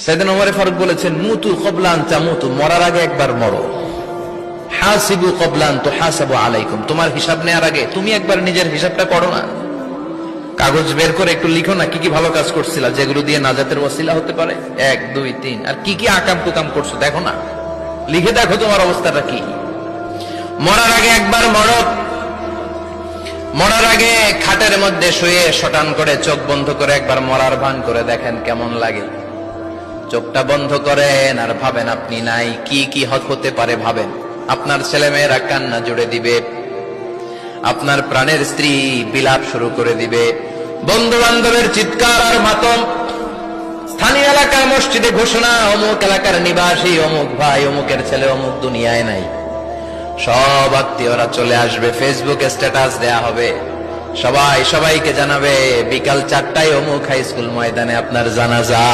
সাইয়েদনা ওমর ফারুক বলেছেন, মুতু ক্বাবলা আন তামুতু, মরার আগে একবার মরো। হাসিবু ক্বাবলা আন তুহাসাবু আলাইকুম, তোমার হিসাব নেওয়ার আগে তুমি একবার নিজের হিসাবটা করো না। কাগজ বের করে একটু লিখো না কি কি ভালো কাজ করছিলা, যেগুলো দিয়ে নাজাতের ওসিলা হতে পারে, 1 2 3, আর কি কি আকাম কুকাম করছো দেখো না, লিখে দেখো তোমার অবস্থাটা কি। মরার আগে একবার মরো। মরার আগে খাটের মধ্যে শুয়ে শটান করে চোখ বন্ধ করে একবার মরার ভান করে দেখেন কেমন লাগে। চোখটা বন্ধ করেন আর ভাবেন আপনি নাই, কি কি হতে পারে ভাবেন। আপনার ছেলে মেয়েরা কান্না জুড়ে দিবে, আপনার প্রাণের স্ত্রী বিলাপ শুরু করে দিবে, বন্ধু বান্ধবের চিৎকার আর মাতম, স্থানীয় এলাকার মসজিদে ঘোষণা, অমুক এলাকার নিবাসী অমুক ভাই অমুকের ছেলে অমুক দুনিয়ায় নাই। সব আত্মীয়রা চলে আসবে, ফেসবুকে স্ট্যাটাস দেয়া হবে, সবাই সবাইকে জানাবে বিকাল 4টায় অমুক হাই স্কুল ময়দানে আপনার জানাজা।